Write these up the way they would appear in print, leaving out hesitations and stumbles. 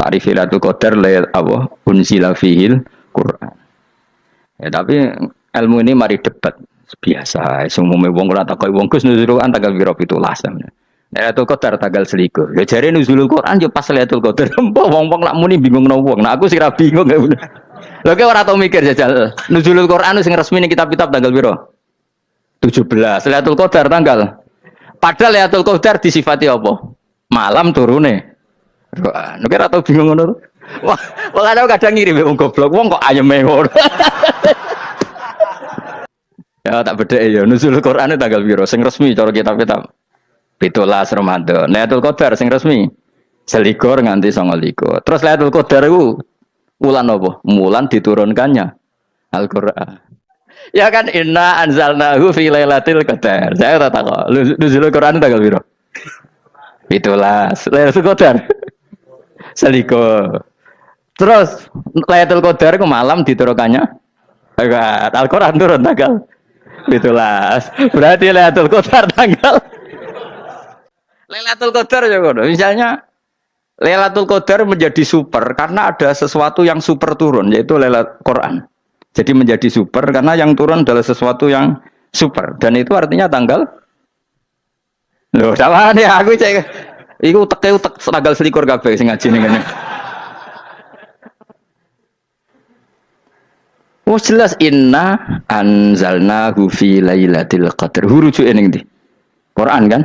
ta'rif Lailatul Qadar la apa unzila fihil Quran. Ya tapi ilmu ini mari debat biasa. Umumnya wong ora takoi wong Gus nuzul Quran tanggal piro 17. Lailatul Qadar tanggal 21. Ya jare nuzulul Quran yo pas Lailatul Qadar. Mbok wong-wong nak muni bingung no wong. Nah aku sira bingung ya. Lho ki ora tau mikir jajal. Nuzulul Quran sing resmi ning kitab-kitab tanggal piro? 17. Lailatul Qadar tanggal. Padahal Lailatul Qadar disifati apa? Malam turune. Nek ora tau bingung ngono. Wah, kadang ngirim wong goblok. Wong kok ayeme ngono. Ya tak bedhek ya nuzulul Quran tanggal piro sing resmi cara kitab-kitab. 17 Ramadan. Lailatul Qadar sing resmi 21 nganti 29. Terus Lailatul Qadar iku wulan apa? Wulan diturunkannya Al-Qur'an. Ya kan inna anzalnahu fi lailatul qadar. Saya tak tahu. Nuzulul Quran tanggal piro? 17. Lailatul Qadar 21. Terus Lailatul Qadar ku malam diturunkannya Al-Qur'an turun tanggal 17. Berarti Lailatul Qadar tanggal Lailatul Qadar ya ngono. Misalnya Lailatul Qadar menjadi super karena ada sesuatu yang super turun yaitu Lailatul Quran. Jadi menjadi super karena yang turun adalah sesuatu yang super dan itu artinya tanggal loh sama nih aku cek iku utek tanggal 21 kabeh sing ngaji ning kene. Oh jelas inna anzalnahu fi lailatul qadar. Hurujuke ning ndi? Quran kan?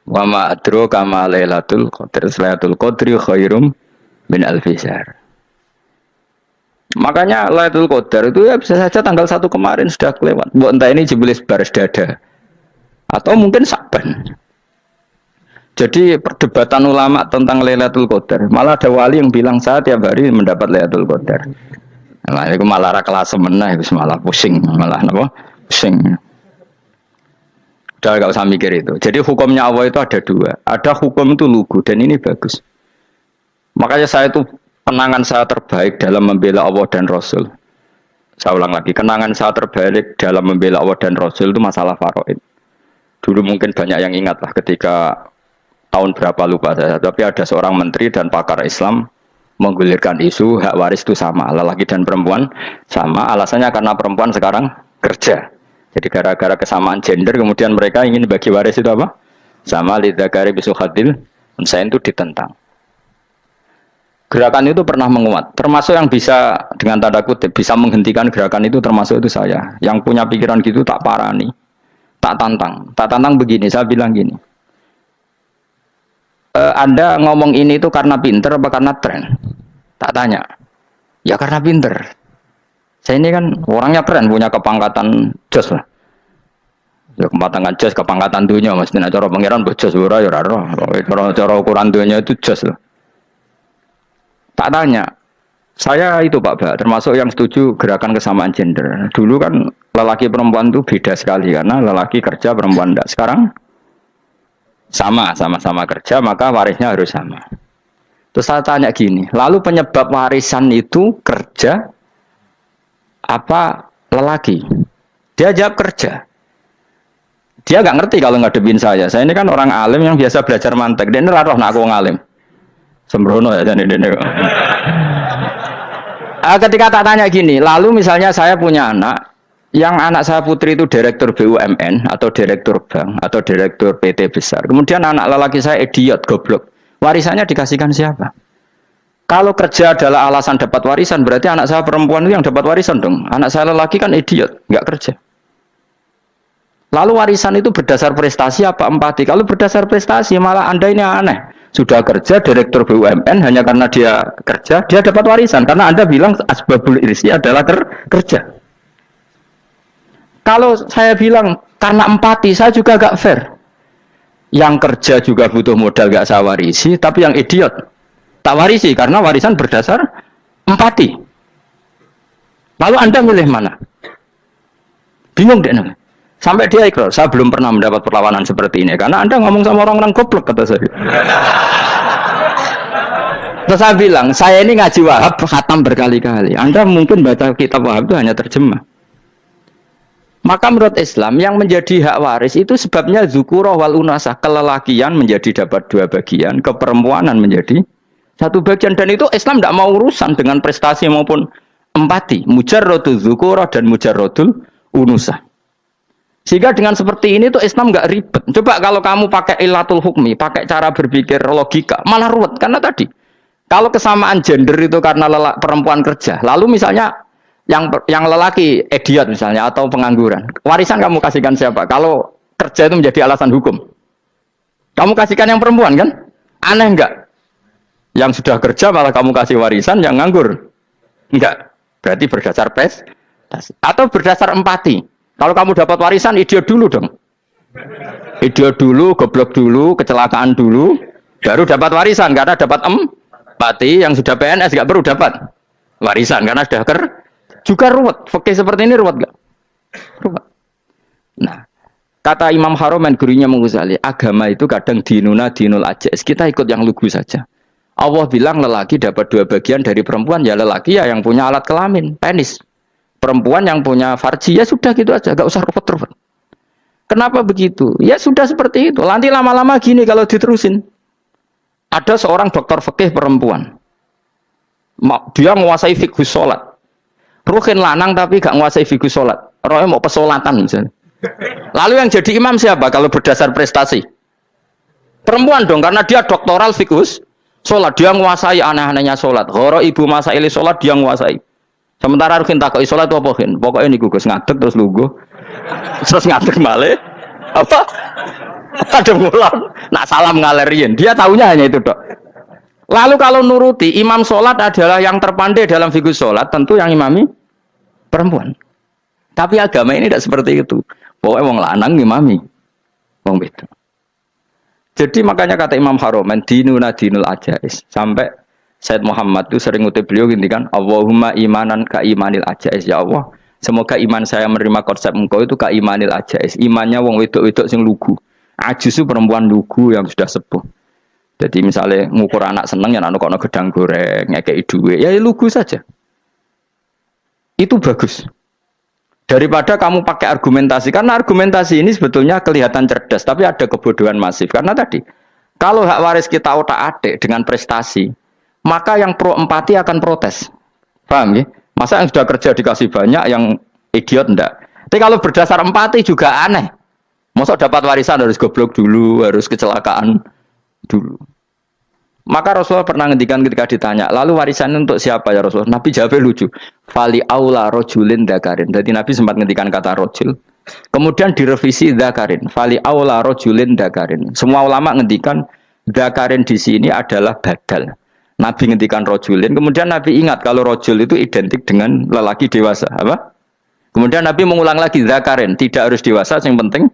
Wa ma adraka ma lailatul qadar. Lailatul qadri khairum min alfi syahr. Makanya Lailatul Qadar itu ya bisa saja tanggal 1 kemarin sudah kelewat. Mbok entah ini jebelis baris dada. Atau mungkin Sa'ban. Jadi perdebatan ulama tentang Lailatul Qadar. Malah ada wali yang bilang saya tiap hari mendapat Lailatul Qadar. Nah, itu malah ra kelas meneh wis malah pusing, malah napa? Pusing. Udah enggak usah mikir itu. Jadi hukumnya Allah itu ada dua. Ada hukum itu lugu dan ini bagus. Makanya saya itu kenangan saya terbaik dalam membela Allah dan Rasul. Saya ulang lagi, kenangan saya terbaik dalam membela Allah dan Rasul itu masalah faraid. Dulu mungkin banyak yang ingat lah ketika tahun berapa lupa saya, tapi ada seorang menteri dan pakar Islam menggulirkan isu hak waris itu sama, lelaki dan perempuan sama, alasannya karena perempuan sekarang kerja. Jadi gara-gara kesamaan gender kemudian mereka ingin bagi waris itu apa? Sama lidzakari bisuhatil unsain itu ditentang. Gerakan itu pernah menguat, termasuk yang bisa dengan tanda kutip bisa menghentikan gerakan itu termasuk itu saya. Yang punya pikiran gitu tak parani, tak tantang begini, saya bilang gini. Anda ngomong ini itu karena pinter apa karena tren? Tak tanya. Ya karena pinter. Saya ini kan orangnya keren, punya kepangkatan jos lah. Ya kepangkatan jos, kepangkatan dunia, mesti cara pangeran bojos ora ya ora. Cara ukuran dunia itu jos lah. Tak tanya, saya itu Pak, termasuk yang setuju gerakan kesamaan gender. Dulu kan lelaki perempuan itu beda sekali karena lelaki kerja perempuan tidak. Sekarang sama-sama kerja maka warisnya harus sama. Terus saya tanya gini, lalu penyebab warisan itu kerja apa lelaki? Dia jawab kerja. Dia nggak ngerti kalau ngadepin saya. Saya ini kan orang alim yang biasa belajar mantek. Dia ini roh nak aku ngalim. Sembrono ya jadi ini. Ketika tak tanya gini, lalu misalnya saya punya anak, yang anak saya putri itu direktur BUMN atau direktur bank atau direktur PT besar. Kemudian anak lelaki saya idiot, goblok. Warisannya dikasihkan siapa? Kalau kerja adalah alasan dapat warisan, berarti anak saya perempuan itu yang dapat warisan dong. Anak saya lelaki kan idiot, nggak kerja. Lalu warisan itu berdasar prestasi apa empati? Kalau berdasar prestasi malah Anda ini aneh. Sudah kerja direktur BUMN hanya karena dia kerja, dia dapat warisan. Karena Anda bilang asbabul irsi adalah kerja. Kalau saya bilang karena empati, saya juga gak fair. Yang kerja juga butuh modal gak saya warisi, tapi yang idiot tak warisi karena warisan berdasar empati. Lalu Anda milih mana? Bingung deh namanya. Sampai dia ikrar, saya belum pernah mendapat perlawanan seperti ini karena Anda ngomong sama orang-orang goblok kata saya. Terus saya bilang, saya ini ngaji Wahab khatam berkali-kali. Anda mungkin baca kitab Wahab itu hanya terjemah. Maka menurut Islam yang menjadi hak waris itu sebabnya zukurah wal unasah, kelelakian menjadi dapat 2 bagian, keperempuanan menjadi Satu bagian, dan itu Islam tidak mau urusan dengan prestasi maupun empati. Mujarrodul dzukura dan mujarrodul unusa. Sehingga dengan seperti ini tuh Islam nggak ribet. Coba kalau kamu pakai ilatul hukmi, pakai cara berpikir logika, malah ruwet. Karena tadi, kalau kesamaan gender itu karena perempuan kerja, lalu misalnya yang lelaki idiot misalnya atau pengangguran, warisan kamu kasihkan siapa? Kalau kerja itu menjadi alasan hukum, kamu kasihkan yang perempuan kan? Aneh nggak? Yang sudah kerja malah kamu kasih warisan, yang nganggur enggak. Berarti berdasar prestasi atau berdasar empati. Kalau kamu dapat warisan, idiot dulu dong. Idiot dulu, goblok dulu, kecelakaan dulu, baru dapat warisan. Karena dapat empati, yang sudah PNS enggak perlu dapat warisan karena sudah juga ruwet. Fikih seperti ini ruwet enggak? Ruwet. Nah, kata Imam Haromen, gurunya Ghazali, agama itu kadang dinuna dinul ajais. Kita ikut yang lugu saja. Allah bilang lelaki dapat 2 bagian dari perempuan, ya lelaki ya yang punya alat kelamin, penis. Perempuan yang punya farji, ya sudah gitu aja, gak usah ruwet-ruwet. Kenapa begitu? Ya sudah seperti itu. Nanti lama-lama gini kalau diterusin. Ada seorang dokter fikih perempuan. Dia menguasai fikih sholat. Ruhin lanang tapi gak menguasai fikih sholat. Rohnya mau pesolatan misalnya. Lalu yang jadi imam siapa kalau berdasar prestasi? Perempuan dong, karena dia doktoral fikih sholat, dia menguasai aneh-anehnya sholat. Horo ibu masaili sholat dia menguasai. Sementara Rukin takoi sholat apa Rukin? Pokoknya ini gugus ngadeg terus lugu, terus ngadeg male. Apa? Ada ngulang. Nak salam ngalerin. Dia tahunya hanya itu dok. Lalu kalau nuruti imam sholat adalah yang terpandai dalam fikih sholat, tentu yang imami perempuan. Tapi agama ini tidak seperti itu. Pokoknya wong lanang imami, wong beda. Jadi makanya kata Imam Haromen, dinuna dinul ajais. Sampai Said Muhammad itu sering ngutip beliau gini kan, Allahumma imanan ka imanil ajais. Ya Allah, semoga iman saya menerima konsep engkau itu ka imanil ajais. Imannya wong wedok-wedok sing lugu. Ajus itu perempuan lugu yang sudah sepuh. Jadi misalnya ngukur anak seneng ya anak kono gedang goreng, ngekei duit, ya lugu saja. Itu bagus. Daripada kamu pakai argumentasi, karena argumentasi ini sebetulnya kelihatan cerdas, tapi ada kebodohan masif. Karena tadi, kalau hak waris kita otak-atik dengan prestasi, maka yang pro empati akan protes. Paham ya? Masa yang sudah kerja dikasih banyak, yang idiot enggak? Tapi kalau berdasar empati juga aneh. Masa dapat warisan harus goblok dulu, harus kecelakaan dulu. Maka Rasulullah pernah ngendikan ketika ditanya, lalu warisan untuk siapa ya Rasulullah? Nabi jawabnya lucu. Fali aula rojulin dakarin. Jadi Nabi sempat ngendikan kata rojul. Kemudian direvisi dakarin. Fali aula rojulin dakarin. Semua ulama ngendikan dakarin di sini adalah badal. Nabi ngendikan rojulin. Kemudian Nabi ingat kalau rojul itu identik dengan lelaki dewasa. Apa? Kemudian Nabi mengulang lagi dakarin. Tidak harus dewasa, yang penting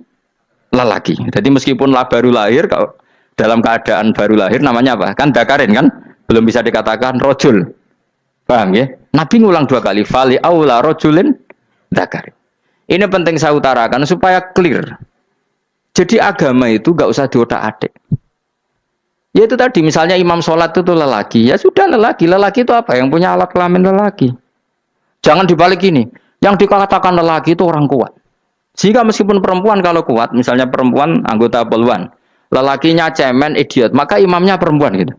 lelaki. Jadi meskipun baru lahir, kalau dalam keadaan baru lahir namanya apa? Kan dakarin kan? Belum bisa dikatakan rojul. Paham ya? Nabi ngulang 2 kali. Fali aula rojulin dakarin. Ini penting saya utarakan supaya clear. Jadi agama itu gak usah diotak-atik. Ya itu tadi misalnya imam sholat itu lelaki. Ya sudah lelaki. Lelaki itu apa? Yang punya alat kelamin lelaki. Jangan dibalik ini. Yang dikatakan lelaki itu orang kuat. Sehingga meskipun perempuan kalau kuat, misalnya perempuan anggota poluan, lelakinya cemen, idiot, maka imamnya perempuan gitu.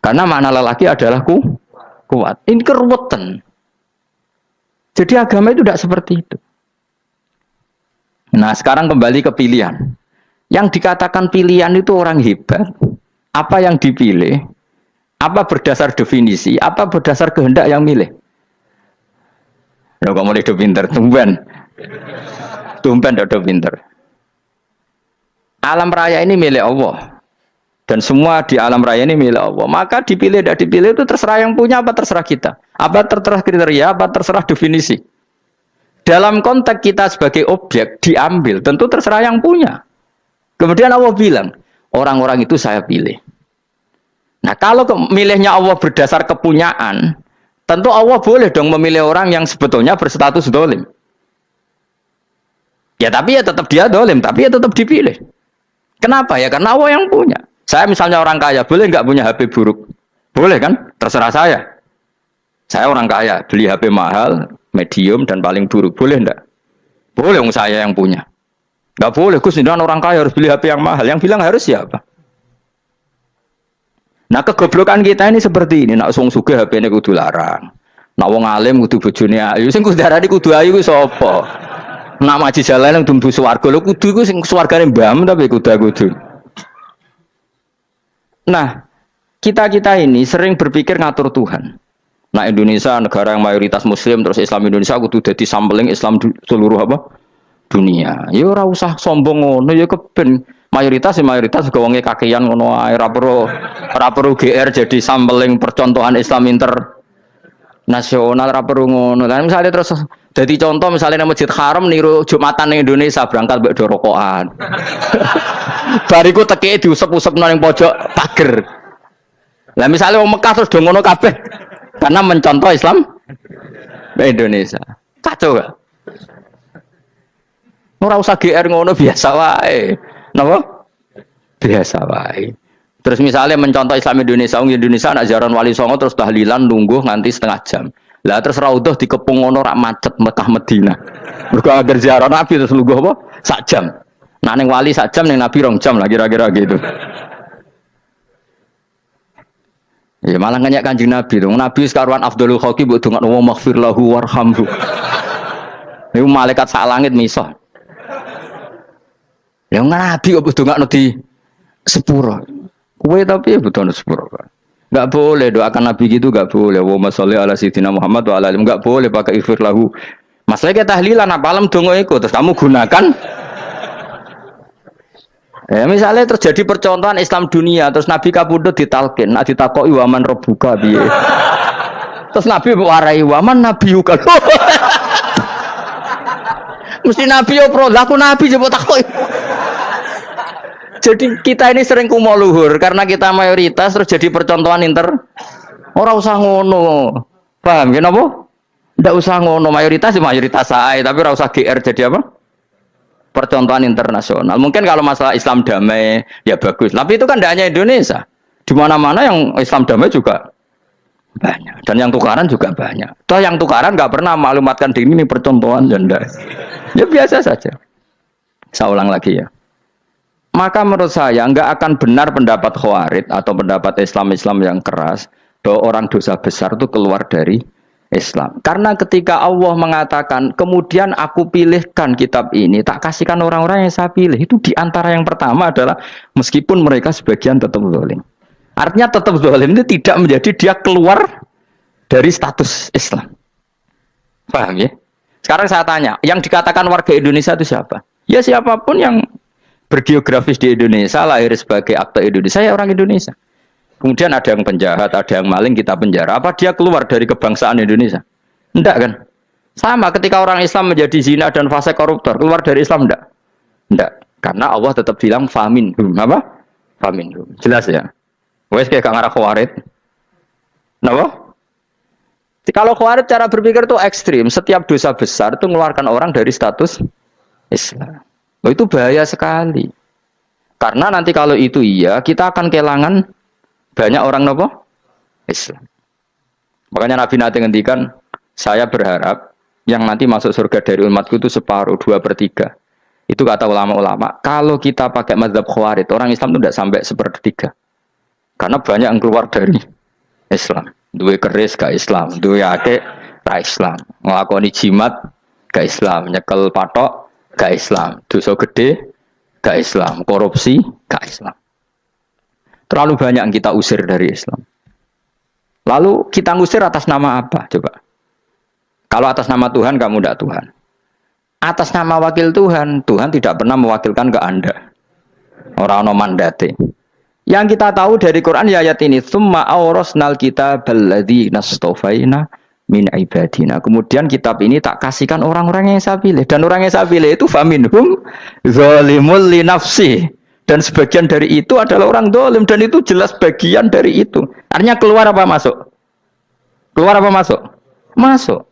Karena makna lelaki adalah kuat. Ini keruwetan. Jadi agama itu tidak seperti itu. Nah sekarang kembali ke pilihan. Yang dikatakan pilihan itu orang hebat. Apa yang dipilih? Apa berdasar definisi? Apa berdasar kehendak yang milih? Ya kamu udah pinter, tumben udah pinter. Alam raya ini milik Allah. Dan semua di alam raya ini milik Allah. Maka dipilih tidak dipilih itu terserah yang punya apa terserah kita. Apa terserah kriteria, apa terserah definisi. Dalam konteks kita sebagai objek diambil, tentu terserah yang punya. Kemudian Allah bilang, orang-orang itu saya pilih. Nah kalau milihnya Allah berdasar kepunyaan, tentu Allah boleh dong memilih orang yang sebetulnya berstatus dolim. Ya tapi ya tetap dia dolim, tapi ya tetap dipilih. Kenapa ya? Karena Allah yang punya. Saya misalnya orang kaya, boleh nggak punya HP buruk? Boleh kan? Terserah saya. Saya orang kaya, beli HP mahal, medium, dan paling buruk. Boleh enggak? Boleh, saya yang punya. Nggak boleh, Gus, orang kaya harus beli HP yang mahal. Yang bilang harus siapa? Nah kegoblokan kita ini seperti ini. Nak wong sugih HP-ne kudu larang. Nak wong alim kudu bojone ayu. Sing kudu darani kudu ayu ku sapa? Nak maji jalan yang tumbuh swarga lho kudu iku sing swargane mbam tapi kudu. Nah, kita ini sering berpikir ngatur Tuhan. Nah, Indonesia negara yang mayoritas muslim terus Islam Indonesia kudu dadi sampling Islam seluruh apa? Dunia. Ya ora usah sombong ngono ya keben mayoritas juga wonge kakean ngono ae ora perlu GR jadi sampling percontohan Islam internasional ora perlu ngono. Lah misalnya terus jadi contoh misalnya nang Masjid Haram niru Jumatan ning Indonesia berangkat mbek do rokokan. Bariku teke diusep-usep nang pojok pager. Lah misalnya wong Mekah terus do ngono kabeh karena mencontoh Islam Indonesia. Kacau gak? Ora usah GR ngono biasa wae. Napa? Biasa wae. Terus misalnya mencontoh Islam Indonesia, Indonesia nak jaran Wali Songo terus tahlilan nunggu nganti setengah jam. Lah terus raudhah dikepung ngono rak macet Mekah Madinah. Mergo agar ziarah Nabi terus lungguh apa? Sak jam. Nah ning wali sak jam ning Nabi 2 jam lah kira-kira gitu. Ya malah nganyak Kanjeng Nabi tuh. Nabi sekaruan Afdhalul Khalqi mbok dongakno wa maghfir lahu warhamhu. Niku malaikat sak langit miso. Ya Nabi kok dongakno di sepuro. Kowe tapi ya butuh sepuro kan. Enggak boleh doakan Nabi gitu enggak boleh. Wa sholli ala sayyidina Muhammad wa ala alihi enggak boleh pakai ighfir lahu. Masalah kita tahlilan apa alam donga iku terus kamu gunakan misalnya terjadi percontohan Islam dunia terus Nabi kapundhut ditalkin, nak ditakoki waman rebuka piye. Terus Nabi warai waman nabiyuka. Mesti Nabi yo pro, lah aku Nabi coba takoki. Jadi kita ini sering kumo luhur karena kita mayoritas terus jadi percontohan ora usah ngono. Paham ya napa? Ndak usah ngono mayoritas ae tapi ora usah GR jadi apa? Percontohan internasional. Mungkin kalau masalah Islam damai ya bagus. Tapi itu kan tidak hanya Indonesia. Di mana-mana yang Islam damai juga banyak. Dan yang tukaran juga banyak. Toh yang tukaran nggak pernah maklumatkan diri ini percontohan janda. Ya biasa saja. Saya ulang lagi ya. Maka menurut saya nggak akan benar pendapat Khawarij atau pendapat Islam yang keras bahwa orang dosa besar itu keluar dari Islam. Karena ketika Allah mengatakan, kemudian aku pilihkan kitab ini, tak kasihkan orang-orang yang saya pilih. Itu diantara yang pertama adalah, meskipun mereka sebagian tetap zalim. Artinya tetap zalim itu tidak menjadi dia keluar dari status Islam. Paham ya? Sekarang saya tanya, yang dikatakan warga Indonesia itu siapa? Ya siapapun yang bergeografis di Indonesia, lahir sebagai akte Indonesia, ya orang Indonesia. Kemudian ada yang penjahat, ada yang maling, kita penjara. Apa dia keluar dari kebangsaan Indonesia? Enggak kan? Sama ketika orang Islam menjadi zina dan fase koruptor, keluar dari Islam enggak? Enggak. Karena Allah tetap bilang faminhum. Apa? Faminhum. Jelas ya? Wes kayak ngarah Khawarij. Kenapa? Kalau Khawarij cara berpikir itu ekstrim. Setiap dosa besar itu mengeluarkan orang dari status Islam. Itu bahaya sekali. Karena nanti kalau itu iya, kita akan kehilangan banyak orang nopo Islam. Makanya Nabi nanti ngendikan, saya berharap yang nanti masuk surga dari umatku itu separuh, 2/3. Itu kata ulama-ulama. Kalau kita pakai mazhab Khawarij, orang Islam itu tidak sampai 1/3. Karena banyak yang keluar dari Islam. Duwe keris gak Islam, duwe akeh gak Islam, nglakoni jimat gak Islam, nyekel patok gak Islam, dosa gede gak Islam, korupsi gak Islam. Terlalu banyak yang kita usir dari Islam. Lalu kita ngusir atas nama apa? Coba. Kalau atas nama Tuhan, kamu tidak Tuhan. Atas nama wakil Tuhan, Tuhan tidak pernah mewakilkan ke Anda. Orang-orang mandate. Yang kita tahu dari Quran ya ayat ini, tsumma awrasnal kitabal ladzina astafaina min ibadina. Kemudian kitab ini tak kasihkan orang-orang yang saya pilih. Dan orang yang saya pilih itu faminhum zalimul li nafsi. Dan sebagian dari itu adalah orang dolim. Dan itu jelas bagian dari itu. Artinya keluar apa masuk? Keluar apa masuk? Masuk.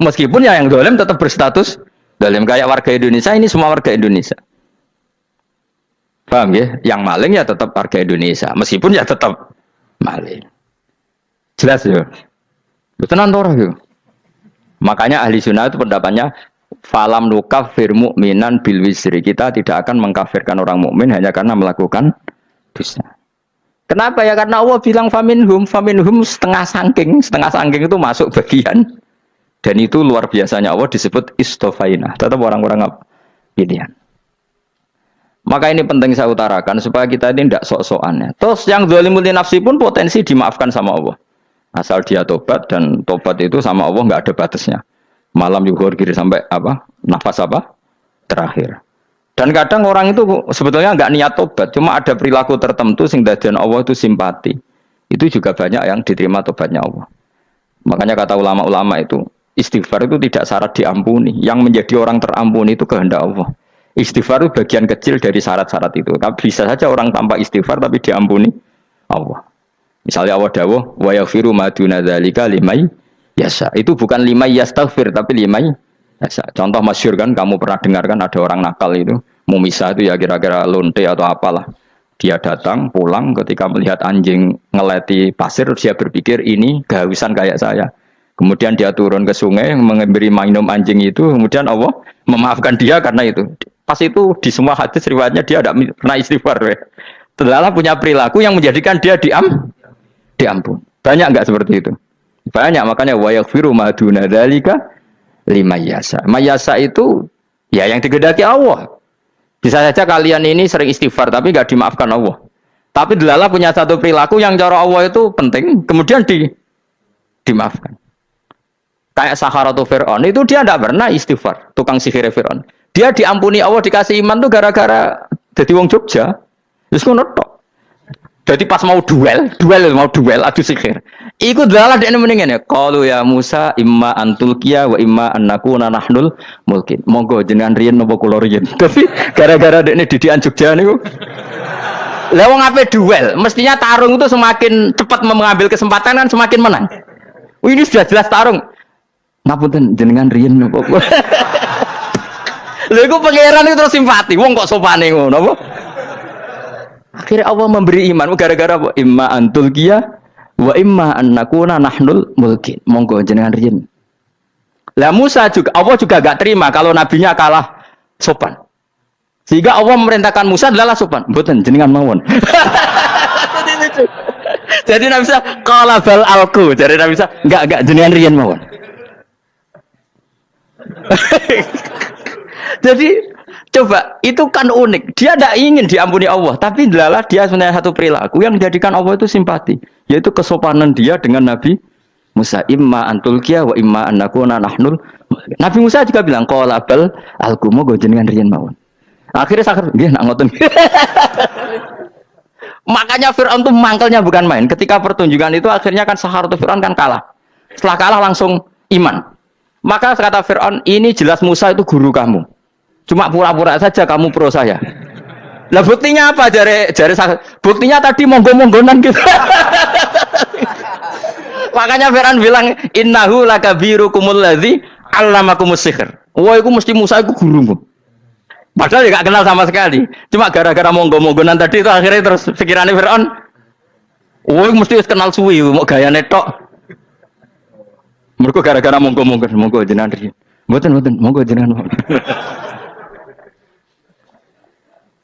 Meskipun ya yang dolim tetap berstatus dolim. Kayak warga Indonesia, ini semua warga Indonesia. Paham ya? Yang maling ya tetap warga Indonesia. Meskipun ya tetap maling. Jelas ya? Betul ya? Makanya ahli sunnah itu pendapatnya falam nukafir mu'minan bil wisri. Kita tidak akan mengkafirkan orang mukmin hanya karena melakukan dosa. Kenapa ya? Karena Allah bilang faminhum setengah sangking itu masuk bagian dan itu luar biasanya Allah disebut istofaina. Tetap orang-orang apa? Pilihan. Maka ini penting saya utarakan supaya kita ini tidak sok-sokan ya. Terus yang zalimul nafsi pun potensi dimaafkan sama Allah. Asal dia tobat dan tobat itu sama Allah nggak ada batasnya. Malam yuhur kiri sampai apa? Nafas apa? Terakhir. Dan kadang orang itu sebetulnya nggak niat tobat, cuma ada perilaku tertentu sehingga dadian Allah itu simpati. Itu juga banyak yang diterima tobatnya Allah. Makanya kata ulama-ulama itu istighfar itu tidak syarat diampuni. Yang menjadi orang terampuni itu kehendak Allah. Istighfar itu bagian kecil dari syarat-syarat itu. Tapi bisa saja orang tanpa istighfar tapi diampuni Allah. Misalnya Allah dawuh wa yaghfiru ma duna dzalika limay yasha. Itu bukan limay yastaghfir tapi limay yasha. Contoh masyhur kan kamu pernah dengar kan ada orang nakal itu, mumisah itu ya kira-kira lonte atau apalah. Dia datang pulang ketika melihat anjing ngeleti pasir dia berpikir ini kehausan kayak saya. Kemudian dia turun ke sungai memberi minum anjing itu, kemudian Allah memaafkan dia karena itu. Pas itu di semua hadis riwayatnya dia tidak pernah istighfar. Terlalu punya perilaku yang menjadikan dia diampun. Banyak enggak seperti itu? Banyak, makanya wa yaghfiru ma duna dzalika limayasa. Mayasa itu ya yang digedaki Allah. Bisa saja kalian ini sering istighfar tapi enggak dimaafkan Allah. Tapi delala punya satu perilaku yang cara Allah itu penting, kemudian dimaafkan. Kayak Saharatu Fir'aun itu dia tidak pernah istighfar, tukang sihir Fir'aun. Dia diampuni Allah dikasih iman tuh gara-gara jadi wong Jogja. Terus ngono tok. Jadi pas mau duel adu sihir. Iku dalah dekne mendingan ya. Qalu ya Musa imma antulqiya wa imma annakuna nahnul mulkin. Monggo jenengan riyen napa kula riyen. Tapi gara-gara dekne didikan Jogja niku. Lah wong ape duel, mestinya tarung itu semakin cepat mengambil kesempatan kan semakin menang. Ini sudah jelas tarung. Ngapunten jenengan riyen napa kula. Lha iku pangeran itu terus simpati. Wong kok sopane ngono apa? Akhirnya Allah memberi iman gara-gara apa? Imma antulqiya wa imma annakuna nahnul mulkin. Monggo jenengan riyen. Lah Musa juga Allah juga enggak terima kalau nabinya kalah sopan. Sehingga Allah memerintahkan Musa adalah sopan. Mboten jenengan mawon. Jadi Nabi Musa qala bal alqu. Jadi Nabi Musa enggak jenengan riyen mawon. Jadi coba itu kan unik. Dia tidak ingin diampuni Allah, tapi adalah dia sebenarnya satu perilaku yang menjadikan Allah itu simpati, yaitu kesopanan dia dengan Nabi Musa. Imma antulqiya wa imma annakuna nahnul. Nabi Musa juga bilang qala bal alqumu go jenengan riyen mawon. Akhirnya sakit nggih nak ngoten. Makanya Firaun itu mangkelnya bukan main. Ketika pertunjukan itu akhirnya kan Saharatu Firaun kan kalah. Setelah kalah langsung iman. Maka kata Firaun, ini jelas Musa itu guru kamu. Cuma pura-pura saja kamu pro saya. Lah buktinya apa? Jare buktinya tadi monggo-monggonan gitu. Makanya Firaun bilang innahu lakabirukumul ladzi 'allamakumus sihr. Wah, iku mesti Musa iku gurumu. Padahal dia enggak kenal sama sekali. Cuma gara-gara monggo-monggonan tadi itu akhirnya terus pikirannya Firaun. Wah, mesti kenal suwi mau gayane tok. Mergo gara-gara monggo jenengan riyen. Mboten monggo jenengan.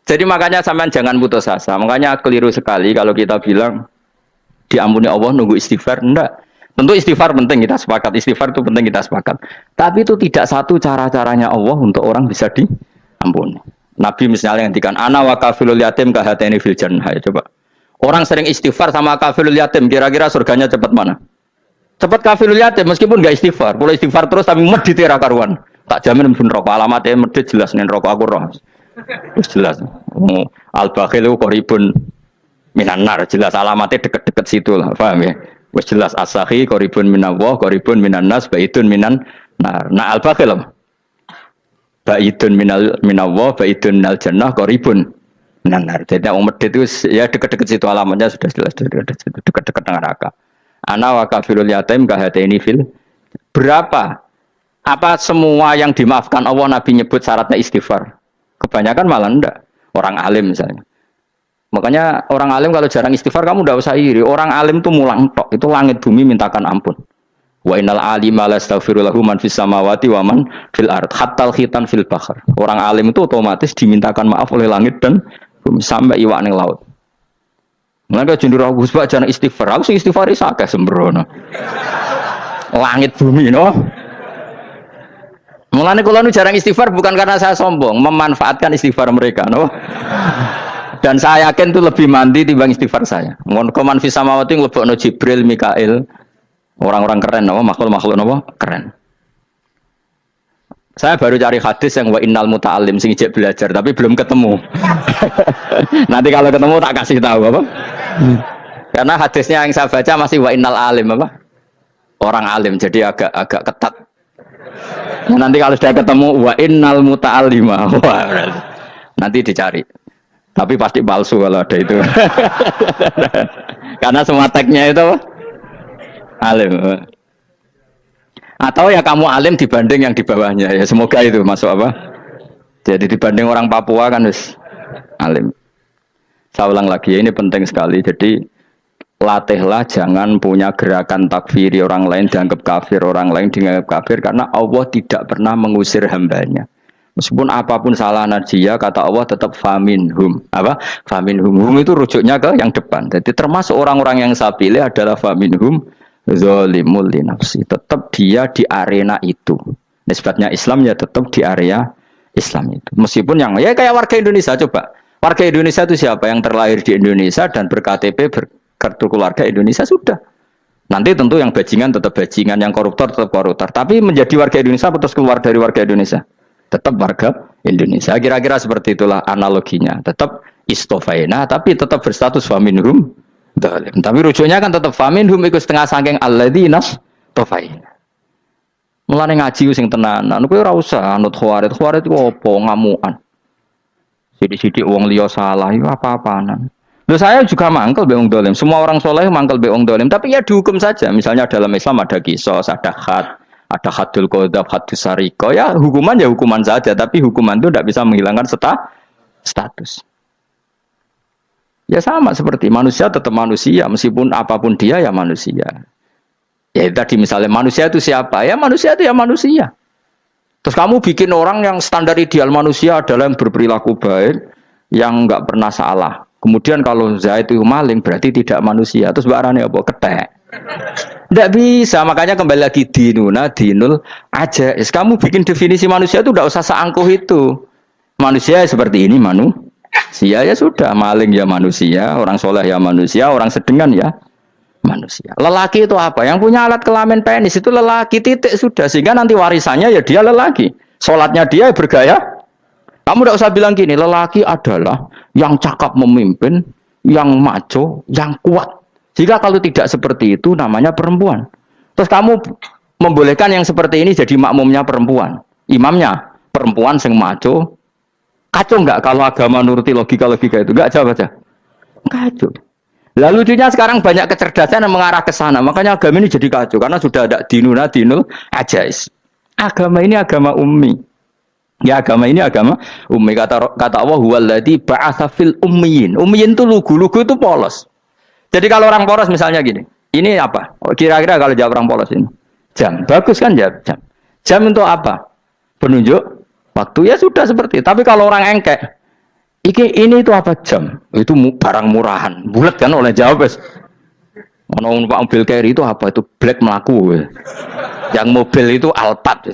Jadi makanya sampean jangan putus asa. Makanya keliru sekali kalau kita bilang diampuni Allah nunggu istighfar. Enggak. Tentu istighfar penting, kita sepakat. Istighfar itu penting, kita sepakat. Tapi itu tidak satu cara-caranya Allah untuk orang bisa diampuni. Nabi misalnya ngendikan ana wa kafilul yatim kahateni fil jannah. Coba. Orang sering istighfar sama kafilul yatim, kira-kira surganya cepat mana? Cepat kafilul yatim meskipun enggak istighfar. Kalau istighfar terus tapi medit ra karuan. Tak jamin mungkin rokok alamatnya medit jelas nen rokok aku roh. Terus jelas. Al-bakhil qaribun minan nar, jelas alamatnya deket-deket situ lah, paham ya? Wis jelas as-sakhi qaribun minallah, qaribun minan nas, baitun minan nar. Nah al-bakhil apa? Baitun minallah, baitun minal jannah, qaribun minan nar. Jadi wong medit itu ya deket-deket situ alamatnya sudah jelas deket-deket neraka. Ana wa kafirul yatim kahataini fil. Berapa? Apa semua yang dimaafkan Allah Nabi nyebut syaratnya istighfar? Kebanyakan malah enggak. Orang alim misalnya. Makanya orang alim kalau jarang istighfar kamu enggak usah iri. Orang alim tuh mulang tok. Itu langit bumi mintakan ampun. Wa innal alima la astaghfiru lahu man fis samawati wa man fil ard hatta khitan fil bahr. Orang alim itu otomatis dimintakan maaf oleh langit dan bumi sampai iwak ning laut. Mereka jendur aku sebab jangan istighfar. Aku sing istighfar sakeh sembrono. Langit bumi no. Mulane kula nu jarang istighfar bukan karena saya sombong, memanfaatkan istighfar mereka no. Dan saya yakin itu lebih mandi timbang istighfar saya. Mon koman fi samawati nglebokno Jibril, Mikail. Orang-orang keren no, makhluk-makhluk no keren. Saya baru cari hadis yang wa innal muta'allim sing ijek belajar tapi belum ketemu. Nanti kalau ketemu tak kasih tahu apa? Karena hadisnya yang saya baca masih wa innal alim apa? Orang alim jadi agak ketat. Nah, nanti kalau sudah ketemu wa innal muta'allima. Nanti dicari. Tapi pasti palsu kalau ada itu. Karena semua tagnya itu apa? Alim. Atau ya kamu alim dibanding yang di bawahnya ya semoga itu masuk apa? Jadi dibanding orang Papua kan wis alim. Saya ulang lagi ya, ini penting sekali. Jadi latihlah jangan punya gerakan takfiri orang lain dianggap kafir, orang lain dianggap kafir karena Allah tidak pernah mengusir hambanya. Meskipun apapun salah dia kata Allah tetap faminhum. Apa? Faminhum. Hum itu rujuknya ke yang depan. Jadi termasuk orang-orang yang saya pilih adalah faminhum zalimul li nafsi. Tetap dia di arena itu. Nisbatnya Islam ya tetap di area Islam itu. Meskipun yang ya kayak warga Indonesia coba. Warga Indonesia itu siapa yang terlahir di Indonesia dan ber-KTP berkartu keluarga Indonesia sudah. Nanti tentu yang bajingan tetap bajingan, yang koruptor tetap koruptor. Tapi menjadi warga Indonesia terus keluar dari warga Indonesia. Tetap warga Indonesia. Kira-kira seperti itulah analoginya. Tetap istofaina tapi tetap berstatus faminhum zalim. Tapi rujuknya kan tetap faminhum iku setengah saking alladzinas tofaina. Mulane ngaji sing tenanan, kowe ora usah anut khawarit. Khawarit ku apa ngamukan. Sidik-sidik wong liya salah iku apa-apanan. Loh saya juga mangkel be wong dolim. Semua orang soleh mangkel be wong dolim, tapi ya dihukum saja. Misalnya dalam Islam ada qisas, ada ada hadul qadzaf, hadus sariko. Ya hukuman saja, tapi hukuman itu tidak bisa menghilangkan status. Ya sama seperti manusia tetap manusia, meskipun apapun dia ya manusia. Ya tadi misalnya manusia itu siapa? Ya manusia itu ya manusia. Terus kamu bikin orang yang standar ideal manusia adalah yang berperilaku baik, yang enggak pernah salah. Kemudian kalau Zaid itu maling berarti tidak manusia. Terus barangnya apa? Ketek. Tidak bisa, makanya kembali lagi dinul aja. Kamu bikin definisi manusia itu tidak usah seangkuh itu. Manusia seperti ini manusia ya sudah, maling ya manusia, orang soleh ya manusia, orang sedengan ya manusia. Lelaki itu apa? Yang punya alat kelamin penis itu lelaki titik sudah. Sehingga nanti warisannya ya dia lelaki. Sholatnya dia bergaya. Kamu tidak usah bilang gini, lelaki adalah yang cakap memimpin, yang maco, yang kuat. Jika kalau tidak seperti itu namanya perempuan. Terus kamu membolehkan yang seperti ini jadi makmumnya perempuan. Imamnya perempuan sing maco. Kacau enggak kalau agama nuruti logika-logika itu? Enggak jawab aja. Kacau. Lalu lucunya sekarang banyak kecerdasan yang mengarah ke sana. Makanya agama ini jadi kacau. Karena sudah ada dinul ajais. Agama ini agama ummi. Ya agama ini agama ummi. Kata Allah huwallazi ba'atsa fil ummiyin. Ummiyin itu lugu itu polos. Jadi kalau orang polos misalnya gini. Ini apa? Kira-kira kalau jawab orang polos ini. Jam. Bagus kan jawab jam. Jam untuk apa? Penunjuk waktu ya sudah seperti itu. Tapi kalau orang engkek. Ini itu apa jam? Itu barang murahan. Bulat kan oleh jawab. Ono numpak mobil carry itu apa? Itu black melaku. Yang mobil itu Alphard.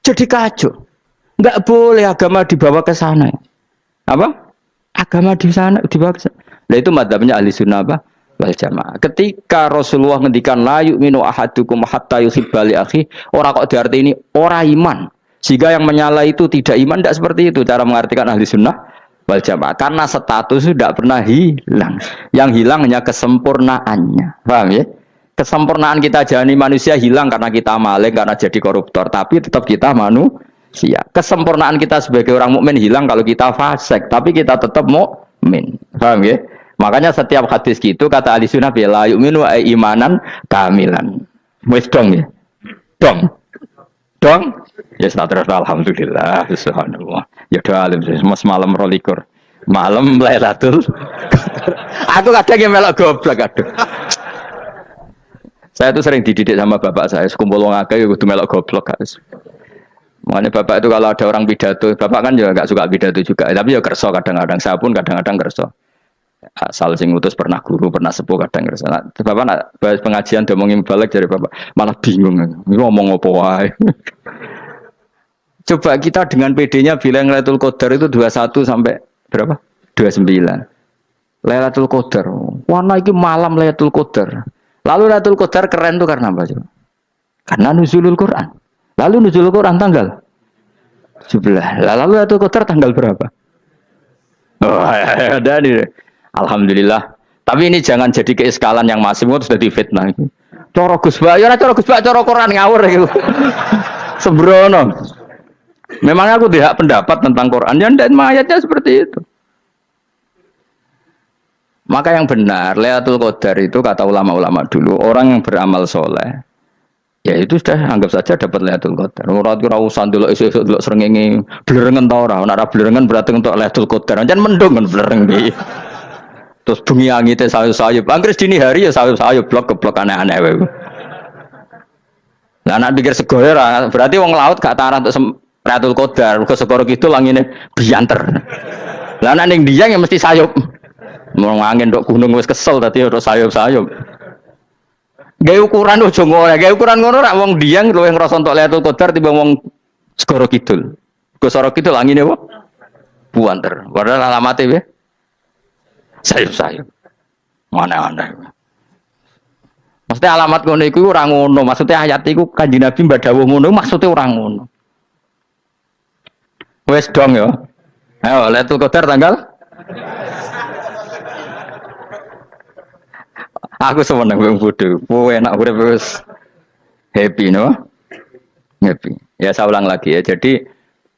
Jadi kacau. Enggak boleh agama dibawa ke sana. Apa? Agama di sana dibawa ke sana. Nah itu madzhabnya ahli sunnah apa? Wal jamaah. Ketika Rasulullah ngendikan la yu'minu ahadukum hatta yuhibba li akhi, ora kok diarti ini ora iman. Sehingga yang menyala itu tidak iman, tidak seperti itu cara mengartikan ahli sunnah wal jamaah. Karena status itu tidak pernah hilang. Yang hilang hanya kesempurnaannya. Paham ya? Kesempurnaan kita jalani manusia hilang karena kita maling, karena jadi koruptor. Tapi tetap kita manusia. Kesempurnaan kita sebagai orang mukmin hilang kalau kita fasik. Tapi kita tetap mukmin. Paham ya? Makanya setiap hadis gitu kata ahli sunnah la yu'minu imanan kamilan. Wis dong ya? Dong. Ya terus alhamdulillah subhanallah. Ya doa alim malam rolikur. Malam Lailatul. Aku kadang yang melok goblok aduh. Saya tuh sering dididik sama bapak saya, sekumpul wong akeh ya kudu melok goblok guys. Makanya bapak itu kalau ada orang pidato, bapak kan juga enggak suka pidato juga, tapi ya kerso kadang-kadang, saya pun kadang-kadang kerso. Asal sing ngutus pernah guru, pernah sepuh kadang ngerasa. Nah, bapak nak bahas pengajian ngomongin balik dari bapak malah bingung. Ini ngomong apa wae. Coba kita dengan PD-nya bilang Lailatul Qadar itu 21 sampai berapa? 29. Lailatul Qadar. Warna iki malam Lailatul Qadar. Lalu Lailatul Qadar keren tuh karena apa coba? Karena nuzulul Quran. Lalu nuzulul Quran tanggal 17. Lalu Lailatul Qadar tanggal berapa? Oh, ada nih. Alhamdulillah. Tapi ini jangan jadi keiskalan yang masih itu sudah difitnah. Coro Gus Ba, ya coro Gus Ba, coro Quran ngawur gitu. Sembrono. Memang aku tidak pendapat tentang Quran dan ayatnya seperti itu. Maka yang benar, Lailatul Qadar itu kata ulama-ulama dulu, orang yang beramal soleh, ya itu sudah anggap saja dapat Lailatul Qadar. Ora usah ndelok esuk-esuk ndelok srengenge blerengen ta ora. Nek blerengen berarti untuk Lailatul Qadar. Jan mendung kan blereng iki. Terus bengi angite sayup-sayup. Anggere dini hari ya sayup-sayup blok-blok aneh-aneh wae. Lah nek pikir segoyo berarti wong laut gak tarah untuk Lailatul Qadar. Mergo segoro kidul angine bianter. Lah nek ning Dieng ya mesti sayup. Mau angin ndok gunung wis kesel tadi ora sayup-sayup. Gawe ukuran ojo ngono, gawe ukuran ngono rak wong Dieng luwih ngrasa entuk Lailatul Qadar timbang wong segoro kidul. Go segoro kidul angine apa? Buanter. Padahal alamate piye? Sayup-sayup. Mana-mana. Maksudnya alamat ngono iku ora ngono, maksudnya ayat iku Kanjeng Nabi mbak dawuh ngono, maksudnya ora ngono. Wes dong ya. Ayo Lailatul Qadar tanggal. Aku seneng wong bodho. Kowe enak urip wis happy no? Happy. Ya saya ulang lagi ya. Jadi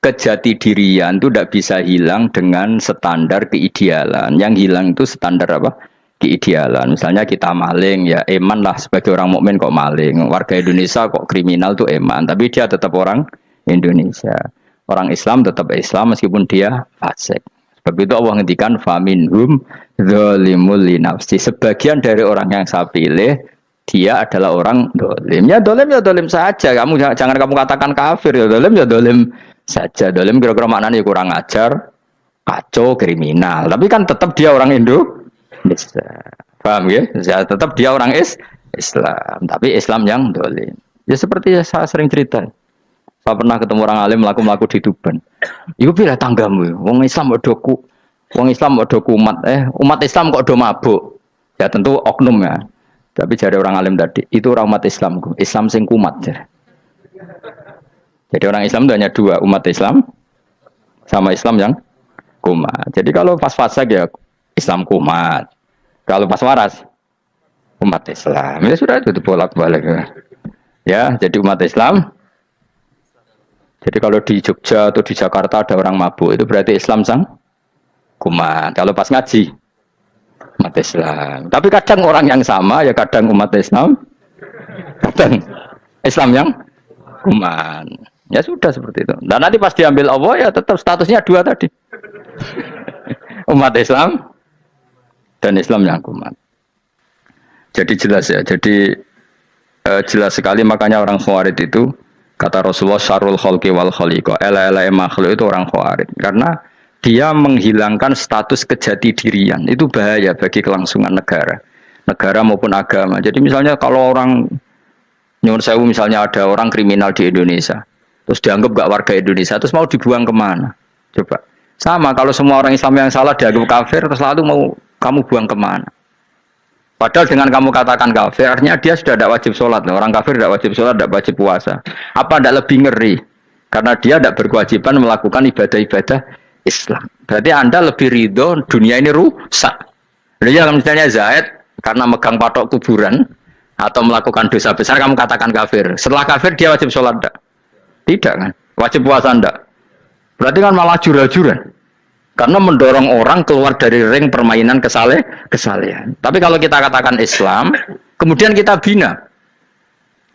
kejati dirian itu tidak bisa hilang dengan standar keidealan. Yang hilang itu standar apa? Keidealan. Misalnya kita maling, ya eman lah sebagai orang mukmin kok maling. Warga Indonesia kok kriminal tuh eman, tapi dia tetap orang Indonesia. Orang Islam tetap Islam meskipun dia fasik. Sebab itu Allah ngendikan faminhum zalimul linafsi. Sebagian dari orang yang saya pilih dia adalah orang dolim. Ya dolim saja. Kamu jangan kamu katakan kafir ya dolim saja. Dolim kira-kira maknanya kurang ajar, kacau, kriminal. Tapi kan tetap dia orang Indonesia. Paham ya? Tetap dia orang Islam. Tapi Islam yang dolim. Ya seperti saya sering cerita. Saya pernah ketemu orang alim melaku di Tuban. Iku pilih tanggamu. Wong Islam doku. Wong Islam doku umat Islam kok do mabuk. Ya tentu oknum ya. Tapi jari orang alim tadi, itu orang umat Islam. Islam sing kumat. Jadi orang Islam itu hanya dua, umat Islam sama Islam yang kumat. Jadi kalau pas fase ya Islam kumat. Kalau pas waras umat Islam. Ya sudah itu bolak-balik. Ya, jadi umat Islam. Jadi kalau di Jogja atau di Jakarta ada orang mabuk, itu berarti Islam sang kumat. Kalau pas ngaji umat Islam. Tapi kadang orang yang sama ya kadang umat Islam, kadang Islam yang kuman. Ya sudah seperti itu. Dan nanti pas diambil Allah ya tetap statusnya dua tadi. Umat Islam dan Islam yang kuman. Jadi jelas ya. Jadi jelas sekali makanya orang Khawarij itu kata Rasulullah syarrul khalqi wal khaliqa. Ela makhluk itu orang Khawarij karena dia menghilangkan status kejati dirian. Itu bahaya bagi kelangsungan negara maupun agama. Jadi misalnya kalau orang nyuwun sewu misalnya ada orang kriminal di Indonesia, terus dianggap gak warga Indonesia, terus mau dibuang kemana? Coba. Sama kalau semua orang Islam yang salah dianggap kafir, terus lalu mau kamu buang kemana? Padahal dengan kamu katakan kafir, artinya dia sudah tidak wajib sholat. Orang kafir tidak wajib sholat, tidak wajib puasa. Apa tidak lebih ngeri? Karena dia tidak berkewajiban melakukan ibadah-ibadah Islam. Berarti Anda lebih ridho dunia ini rusak. Jadi kalau misalnya Zaid karena megang patok kuburan atau melakukan dosa besar kamu katakan kafir. Setelah kafir dia wajib sholat enggak? Tidak kan? Wajib puasa enggak? Berarti kan malah jura-jura. Karena mendorong orang keluar dari ring permainan kesalehan. Tapi kalau kita katakan Islam, kemudian kita bina.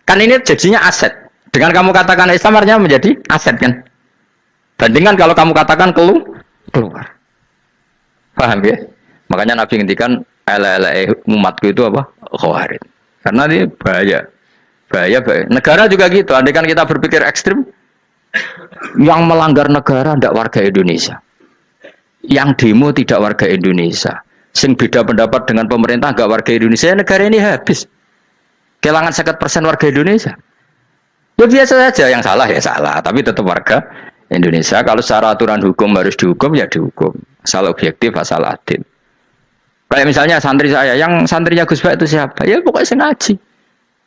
Kan ini jadinya aset. Dengan kamu katakan Islam artinya menjadi aset kan? Bandingkan kalau kamu katakan keluar. Paham ya? Makanya Nabi ngendikan umatku itu apa? Khawarij. Karena ini bahaya. Bahaya. Negara juga gitu. Andai kan kita berpikir ekstrim, yang melanggar negara tidak warga Indonesia. Yang demo tidak warga Indonesia. Sing beda pendapat dengan pemerintah enggak warga Indonesia, negara ini habis. Kehilangan 50% warga Indonesia. Ya biasa saja, yang salah ya salah, tapi tetap warga Indonesia. Kalau secara aturan hukum harus dihukum ya dihukum. Asal objektif, asal adil. Kayak misalnya santri saya, yang santrinya Gus Bak itu siapa? Ya pokoknya sing ngaji.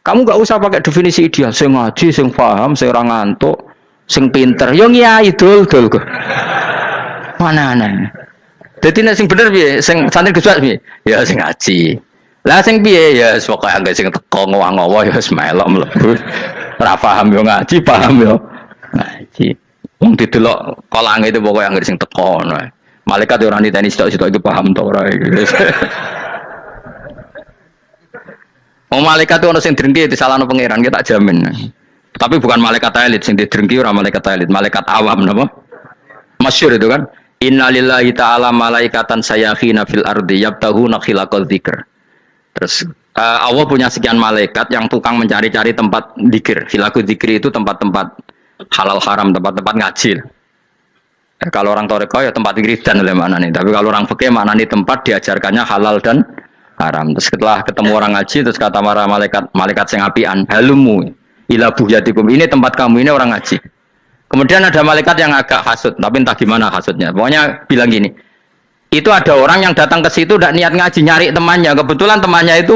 Kamu nggak usah pakai definisi ideal, sing ngaji, sing paham, sing ora ngantuk, sing pinter. Yo ngiyai dul kok. Mana aneh. Jadi nek sing bener piye? Sing santri Gus Bak piye? Ya sing ngaji. Lah sing piye ya pokoke anggere sing teko ngowah-ngowah ya wis melok mlebu. Ora paham yo ngaji, paham yo ngaji. Wong didelok kolange itu pokoke anggere sing teko ngono. Malaikat yo ora niteni sitok-sitok iki paham to ora iki. Oh malaikat itu ono sing drengki disalahno pangeran kita jamin. Tapi bukan malaikat elit sing didrengki ora malaikat elit, malaikat awam napa? Masyhur itu kan. Innalillahi ta'ala malaikatan sayakhina fil ardi yabtahuna khilaqal dzikr. Terus Allah punya sekian malaikat yang tukang mencari-cari tempat dzikir. Khilaqul dzikri itu tempat-tempat halal haram, tempat-tempat ngaji. Kalau orang toreko ya tempat wiridan oleh mana nih. Tapi kalau orang fikih mana nih tempat diajarkannya halal dan haram. Terus setelah ketemu orang ngaji, terus kata para malaikat sing apian, halumu ila buhyatikum. Ini tempat kamu, ini orang ngaji. Kemudian ada malaikat yang agak hasud, tapi entah gimana hasudnya. Pokoknya bilang gini, itu ada orang yang datang ke situ tidak niat ngaji, nyari temannya. Kebetulan temannya itu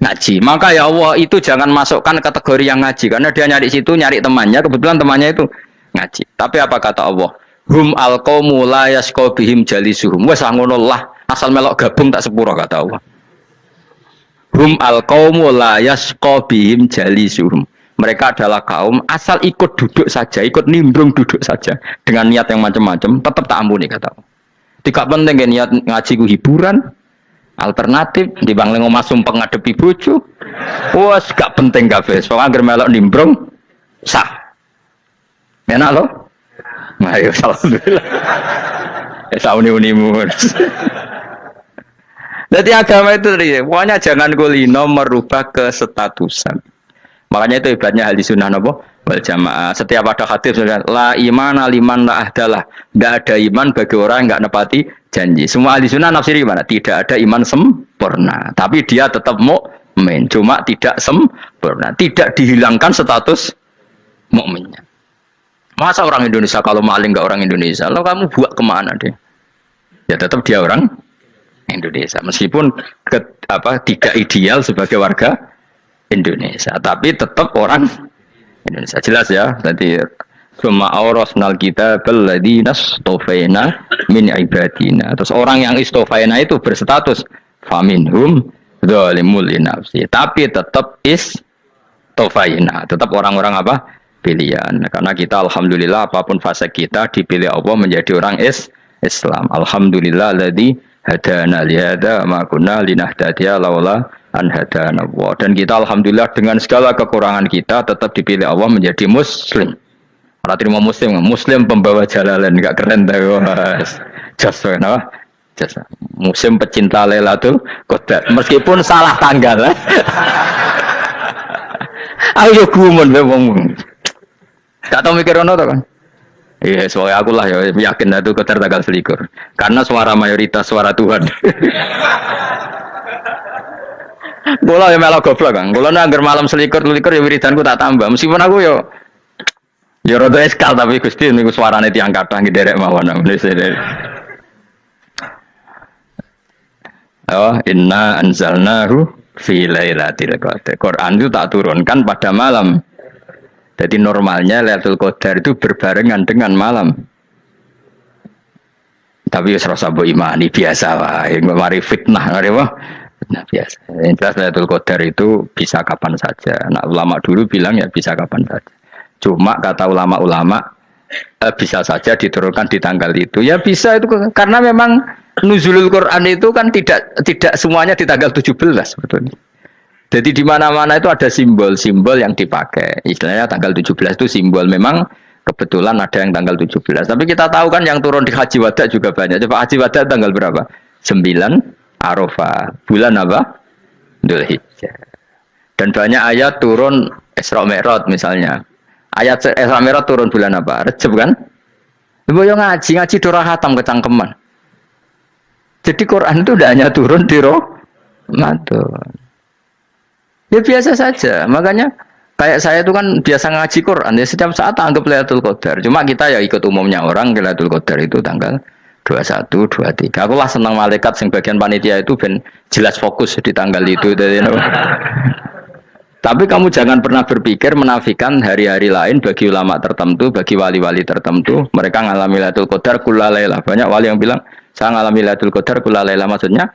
ngaji. Maka ya Allah itu jangan masukkan kategori yang ngaji, karena dia nyari situ, nyari temannya. Kebetulan temannya itu ngaji. Tapi apa kata Allah? Hum alqaumu la yasqa bihim jalisuhum. Wes ngono lah, asal melok gabung tak sepuro kata Allah. Hum alqaumu la yasqa bihim jalisuhum. Mereka adalah kaum asal ikut duduk saja, ikut nimbrung duduk saja dengan niat yang macam-macam, tetap tak ampuni kata Allah. Tidak penting kan niat ngaji ku hiburan, alternatif di bangling omah sumpeng ngadepi bojo. Wes gak penting kabeh. Soale anggere melok nimbrung sah. Enak loh. Nah, ya alhamdulillah. Sauni-unimu. Jadi agama itu pokoknya jangan kulino merubah kesestatusan. Makanya itu hebatnya ahli sunnah napa wal jamaah. Setiap ada hadis la iman liman la ahdalah. Enggak ada iman bagi orang yang enggak nepati janji. Semua ahli sunnah nafsiri gimana? Tidak ada iman sempurna, tapi dia tetap mukmin. Cuma tidak sempurna, tidak dihilangkan status mukminnya. Masa orang Indonesia kalau maling enggak orang Indonesia? Lalu kamu buat kemana deh? Ya tetap dia orang Indonesia. Meskipun tidak ideal sebagai warga Indonesia, tapi tetap orang Indonesia. Jelas ya. Nanti summa aurasnal kitabal ladzina istofaina min ibadina. Terus orang yang istofaina itu berstatus faminhum zalimul linafsi. Tapi tetap istofaina. Tetap orang-orang apa? Pilihan. Karena kita alhamdulillah apapun fase kita dipilih Allah menjadi orang Islam. Alhamdulillah alladzi hadana li hadza ma kunna linahtadiya laula an hadana Allah. Dan kita alhamdulillah dengan segala kekurangan kita tetap dipilih Allah menjadi muslim. Ora terima muslim pembawa jalalan, enggak keren ta Mas. Jasa napa? Jasa. Muslim pecinta Lailatul Qadar meskipun salah tanggal. Ayo gumun wong. Gak tau mikir ono to kan? Iya, soalnya aku lah ya yakin itu Qadar tanggal 21. Karena suara mayoritas suara Tuhan. Bola ya melok goblok kan. Bola nang anggar malam 21 ya wiridanku tak tambah. Meskipun aku ya rada eskal tapi Gusti niku suarane tiyang kathah nderek mawon. Oh, inna anzalnahu fi lailatul qadar. Quran itu tak turunkan pada malam. Jadi normalnya Lailatul Qadar itu berbarengan dengan malam. Tapi wis rasa mbok imani biasa wae, mari fitnah ngare wah. Nah biasa. Jelas Lailatul Qadar itu bisa kapan saja. Nah ulama dulu bilang ya bisa kapan saja. Cuma kata ulama-ulama bisa saja diturunkan di tanggal itu. Ya bisa itu karena memang nuzulul Quran itu kan tidak semuanya di tanggal 17 sebetulnya. Jadi di mana-mana itu ada simbol-simbol yang dipakai. Istilahnya tanggal 17 itu simbol. Memang kebetulan ada yang tanggal 17. Tapi kita tahu kan yang turun di Haji Wada juga banyak. Coba Haji Wada tanggal berapa? 9 Arafah. Bulan apa? Dzulhijjah. Dan banyak ayat turun Isra Mi'raj misalnya. Ayat Isra Mi'raj turun bulan apa? Rejab kan? Ibu yang ngaji dora khatam kecangkeman. Jadi Quran itu tidak hanya turun di Ramadan. Ya biasa saja. Makanya kayak saya itu kan biasa ngaji Quran ya setiap saat anggap Lailatul Qadar. Cuma kita ya ikut umumnya orang Lailatul Qadar itu tanggal 21, 23. Aku lah senang malaikat yang bagian panitia itu ben jelas fokus di tanggal itu. Tapi kamu jangan pernah berpikir menafikan hari-hari lain bagi ulama tertentu, bagi wali-wali tertentu. Mereka ngalami Lailatul Qadar kulalailah. Banyak wali yang bilang saya ngalami Lailatul Qadar kulalailah, maksudnya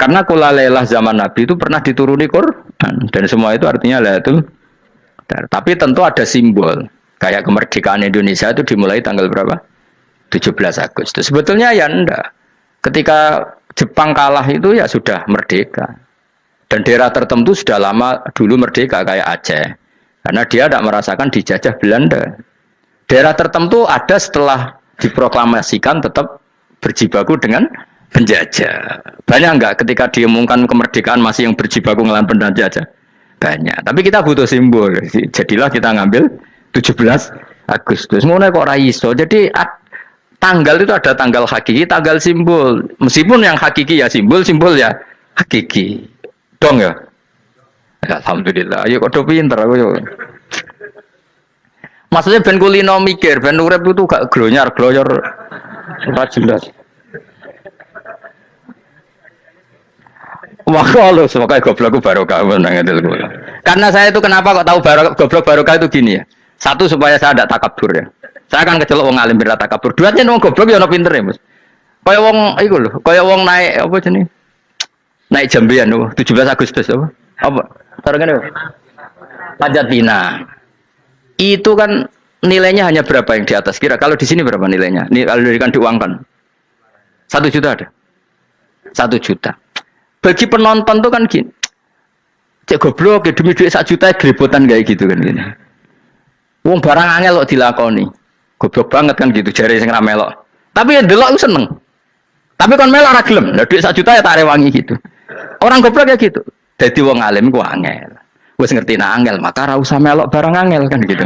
karena kulalailah zaman Nabi itu pernah dituruni Quran dan semua itu artinya Lailatul Qadar. Tapi tentu ada simbol. Kayak kemerdekaan Indonesia itu dimulai tanggal berapa? 17 Agustus. Sebetulnya ya enggak. Ketika Jepang kalah itu ya sudah merdeka. Dan daerah tertentu sudah lama dulu merdeka kayak Aceh. Karena dia tidak merasakan dijajah Belanda. Daerah tertentu ada setelah diproklamasikan tetap berjibaku dengan penjajah. Banyak enggak ketika diumumkan kemerdekaan masih yang berjibaku ngelawan penjajah? Banyak. Tapi kita butuh simbol. Jadilah kita ngambil 17 Agustus. Ngono kok ora iso. Jadi tanggal itu ada tanggal hakiki, tanggal simbol. Meskipun yang hakiki ya simbol, simbol ya hakiki. Dong ya? Alhamdulillah. Ayo kok pinter aku yo. Maksudnya ben kulino mikir, ben urip itu gak glonyar-glonyor ora jelas. Wah, kalau semoga goblokku barokah menang itu. Karena saya itu kenapa kok tahu goblok barokah itu gini ya. Satu supaya saya tidak takabur ya. Saya akan kecelok wong alim berat takabur. Duanya wong goblok ya ono pinter ya, Mas. Kaya wong iku lho, kaya wong naik apa jenenge? Naik jambian lho, 17 Agustus apa? Apa? Tarengane. Pajak Bina. Itu kan nilainya hanya berapa yang di atas? Kira kalau di sini berapa nilainya? Kalau diberikan diuangkan. 1 juta ada. 1 juta. Bagi penonton tuh kan gini, cek goblok, demi duit 1 juta geributan kayak gitu kan gini. Wong barang angel kok dilakoni, goblok banget kan gitu, jari sing ra melok. Tapi ya delok aku seneng. Tapi kon melok ora gelem, lah duit 1 juta ya tak rewangi gitu. Orang goblok ya gitu. Dadi wong alim ku angel. Wis ngerti nak angel, maka ora usah melok barang angel kan gitu.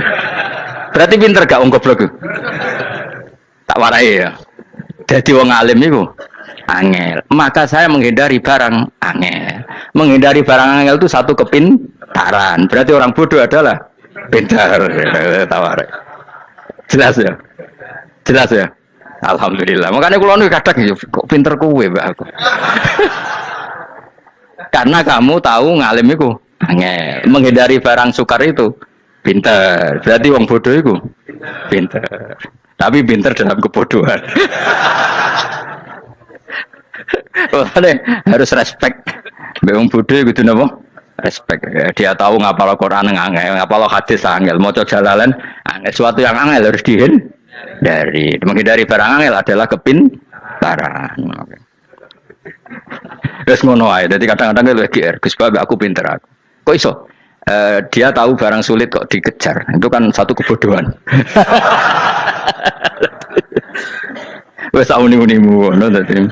Berarti pinter gak wong goblok ku? Tak warai ya. Dadi wong alim iku angel. Maka saya menghindari barang angel. Menghindari barang angel itu satu kepintaran. Berarti orang bodoh adalah pintar. Tawar. Jelas ya? Jelas ya? Alhamdulillah. Makanya kalau nu kadang kok pinter kowe mbak aku. Karena kamu tahu ngalim itu angel. Menghindari barang sukar itu pintar. Berarti orang bodoh itu pintar. Tapi pintar dalam kebodohan. Harus respect. Wong bodho kudu napa? Respect. Dia tahu ngapal Quran angel, ngapal hadis angel, maca jalalan angel. Sesuatu yang angel harus dihindari. Menghindari barang angel adalah kepintaran. Wes ngono ae. Dadi kadang-kadang lho GR, Gus Bab aku pinter aku. Kok iso? Dia tahu barang sulit kok dikejar. Itu kan satu kebodohan. Wes uni-unimu ngono dadi.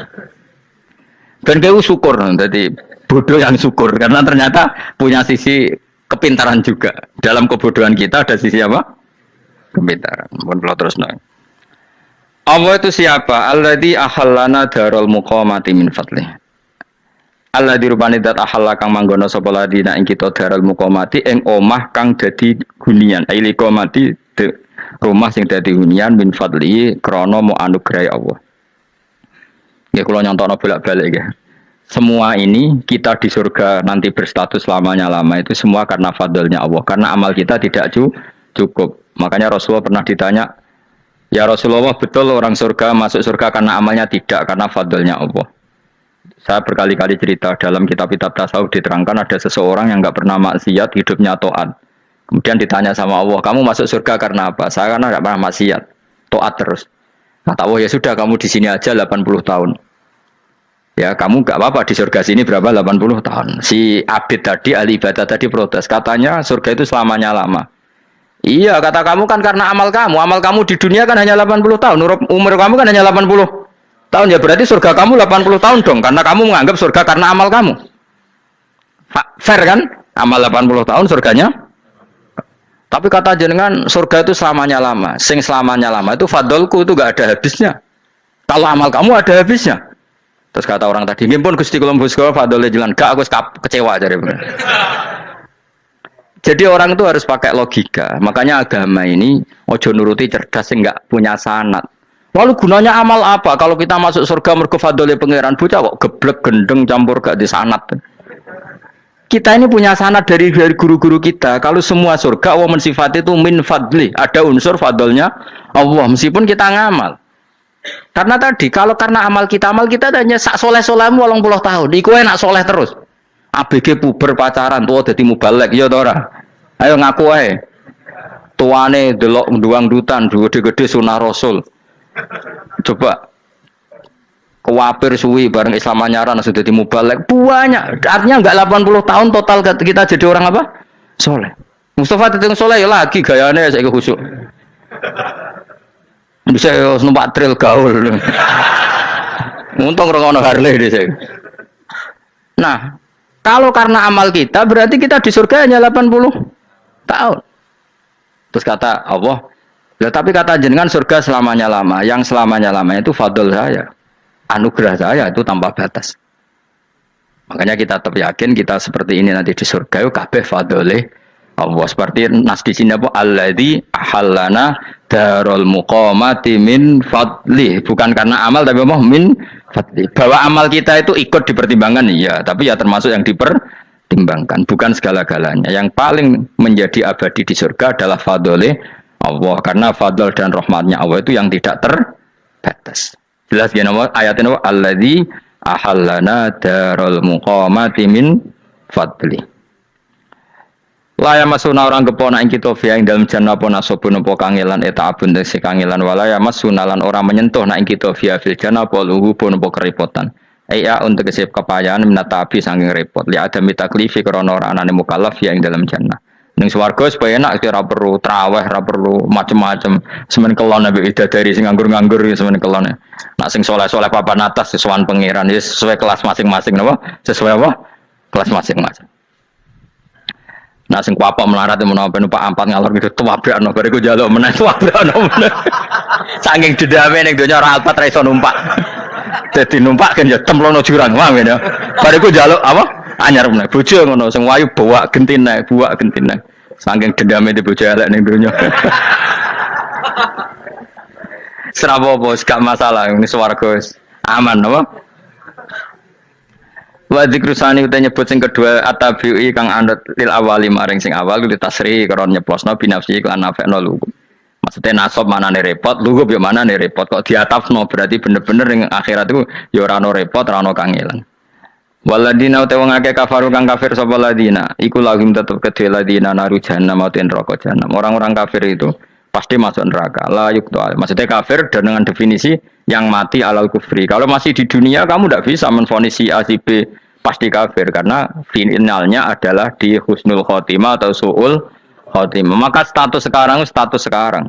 Dan dia syukur, jadi bodoh yang syukur karena ternyata punya sisi kepintaran juga. Dalam kebodohan kita ada sisi apa? Kepintaran. Mohon kalau terus nang. Allah itu siapa? Alladzi ahallana darul muqamati min fadli. Alladzi rupane dat ahalla kang manggono sapa ladina ing kita darul muqamati ing omah kang dadi hunian. Aili qamati rumah sing dadi hunian min fadli krana mu anugerah Allah. Ya kalau nyontono bolak-balik ya. Semua ini kita di surga nanti berstatus lamanya-lama itu semua karena fadlnya Allah. Karena amal kita tidak cukup. Makanya Rasulullah pernah ditanya, ya Rasulullah betul orang surga masuk surga karena amalnya tidak, karena fadlnya Allah. Saya berkali-kali cerita dalam kitab-kitab tasawuf diterangkan ada seseorang yang nggak pernah maksiat, hidupnya taat. Kemudian ditanya sama Allah, kamu masuk surga karena apa? Saya karena nggak pernah maksiat, taat terus. Kata Allah, ya sudah kamu di sini aja 80 tahun. Ya kamu gak apa-apa di surga sini berapa 80 tahun. Si Abid tadi, ahli ibadah tadi protes. Katanya surga itu selamanya lama. Iya kata kamu kan karena amal kamu. Amal kamu di dunia kan hanya 80 tahun. Umur kamu kan hanya 80 tahun. Ya berarti surga kamu 80 tahun dong. Karena kamu menganggap surga karena amal kamu. Fair kan? Amal 80 tahun surganya. Tapi kata jenengan surga itu selamanya lama. Sing selamanya lama itu fadolku itu gak ada habisnya. Kalau amal kamu ada habisnya. Terus kata orang tadi, "Nggih pun Gusti kula mbusga fadhole jalan." Gak aku kecewa jare. Jadi orang itu harus pakai logika. Makanya agama ini ojo nuruti cerdas sing enggak punya sanad. Lalu gunanya amal apa? Kalau kita masuk surga mergo fadhole pangeran, bocah kok geblek gendeng campur gak di sanad. Kita ini punya sanad dari guru-guru kita. Kalau semua surga Allah mensifati itu min fadli, ada unsur fadlnya Allah meskipun kita ngamal. Karena tadi kalau karena amal kita hanya sak soleh-solehmu 80 tahun. Iku enak soleh terus. ABG puber pacaran tua dadi mubalek ya ta ora? Ayo ngaku ae. Tuane delok nduang dutan gede-gede sunah Rasul. Coba kewapir suwi bareng Islam anyaran sudah dadi mubalek banyak. Artinya enggak 80 tahun total kita jadi orang apa? Soleh. Mustafa teteng soleh ya lagi gayane saiki khusuk. Bisa numpak trail gaul. Untung ngono Harley dhisik. Nah, kalau karena amal kita berarti kita di surga hanya 80 tahun. Terus kata Allah, "Lah tapi kata jenengan surga selamanya lama. Yang selamanya lama itu fadl saya. Anugerah saya itu tanpa batas." Makanya kita tetap yakin kita seperti ini nanti di surga itu kabeh fadlih Allah. Seperti nas di sini apa? Alladzi ahallana darul muqamati min fadli. Bukan karena amal tapi apa? Min fadli. Bahwa amal kita itu ikut dipertimbangkan iya, tapi ya termasuk yang dipertimbangkan, bukan segala-galanya. Yang paling menjadi abadi di surga adalah fadlih Allah, karena fadl dan rahmatnya Allah itu yang tidak terbatas. Jelas ya nama ayatnya apa? Alladzi ahallana darul muqamati min fadli. Laya masuna orang kepona ing kita via ing dalam jannah pona sobun apa kangelan eta abun si kangelan walaya masuna lan orang menyentuh nak ing kita via fil jannah poluhu pun apa kerepotan. Aya untuk kesip kepayahan minata api saking repot li ada mitaklifi krana ora anane mukallaf via ing dalam jannah. Ning swarga supaya enak ora perlu traweh, ora perlu macem-macem. Semen kelon ambek idadari sing nganggur-nganggur semen kelon. Nak sing saleh-saleh papan atas sesuai pangeran sesuai kelas masing-masing napa? Sesuai apa? Kelas masing-masing. Nah sing kuapa melarat menawa numpak ampat ngalor gitu tuwabrakno bariku njaluk meneh tuwabrakno meneh. Saking dendame ning donya ora alpat ra iso numpak. Dadi numpak kan ya templono jurang wae ya. Bariku njaluk apa? Anyar meneh. Bojo ngono sing wayu buak gentine. Saking dendame di bojo elek ning donya. Serapo gak masalah ini swarga aman apa? Wa dzikrusani uta nyebut sing kedua atabi'i kang anut lil awali maring sing awal kudu tasri karo nyeplosno binafsi lan nafekno lugu. Maksudnya nasab manane repot, lugu yo manane repot kok diatafno berarti bener-bener ning akhirat itu ya ora ono repot, ora ono kangelan. Waladina uta wong akeh kafaru kang kafir sapa ladina, iku lahum tetep kedhe ladina naru jahannam ten neraka jahannam. Orang-orang kafir itu pasti masuk neraka. La yuqtal. Maksudnya kafir dan dengan definisi yang mati alal kufri. Kalau masih di dunia kamu tidak bisa menvonis si A si B pasti kafir karena finalnya adalah di husnul khotimah atau suul khotimah. Maka status sekarang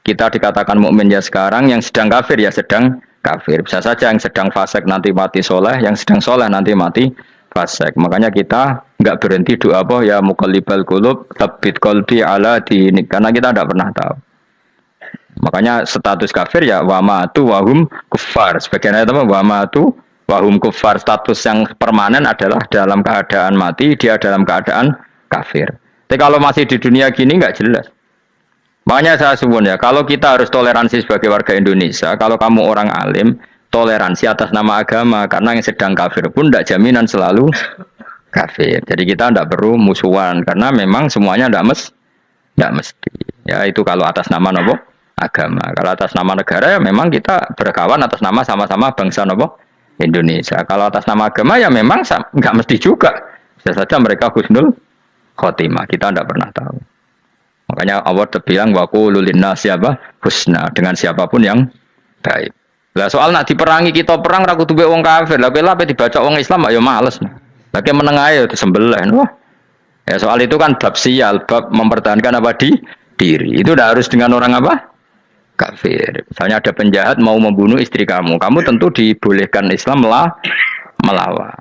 kita dikatakan mukmin ya sekarang, yang sedang kafir ya sedang kafir. Bisa saja yang sedang fasik nanti mati soleh, yang sedang soleh nanti mati fasik. Makanya kita nggak berhenti doa apa ya muqallibal qulub tsabbit qalbi ala dinik, karena kita tidak pernah tahu. Makanya status kafir ya wa matu wa hum kuffar. Sebagian ayat apa wa matu wa hum kuffar, status yang permanen adalah dalam keadaan mati, dia dalam keadaan kafir. Tapi kalau masih di dunia gini nggak jelas. Makanya saya suwun ya, kalau kita harus toleransi sebagai warga Indonesia, kalau kamu orang alim, toleransi atas nama agama, karena yang sedang kafir pun tidak jaminan selalu kafir. Jadi kita tidak perlu musuhan, karena memang semuanya tidak mesti. Ya itu kalau atas nama nopo agama. Kalau atas nama negara ya memang kita berkawan atas nama sama-sama bangsa nopo Indonesia. Kalau atas nama agama ya memang nggak mesti juga. Bisa saja mereka husnul khotimah. Kita tidak pernah tahu. Makanya Allah terbilang wa qulul linnasi siapa husna, dengan siapapun yang baik. Lah soal nak diperangi kita perang ra kudu wong kafir. Lah kowe lape dibaca wong Islam ya males. Lagi meneng ae disembelih. Wah. Ya soal itu kan bab sial, bab mempertahankan apa diri. Itu udah harus dengan orang apa? Kafir. Misalnya ada penjahat mau membunuh istri kamu tentu dibolehkan Islam melawan.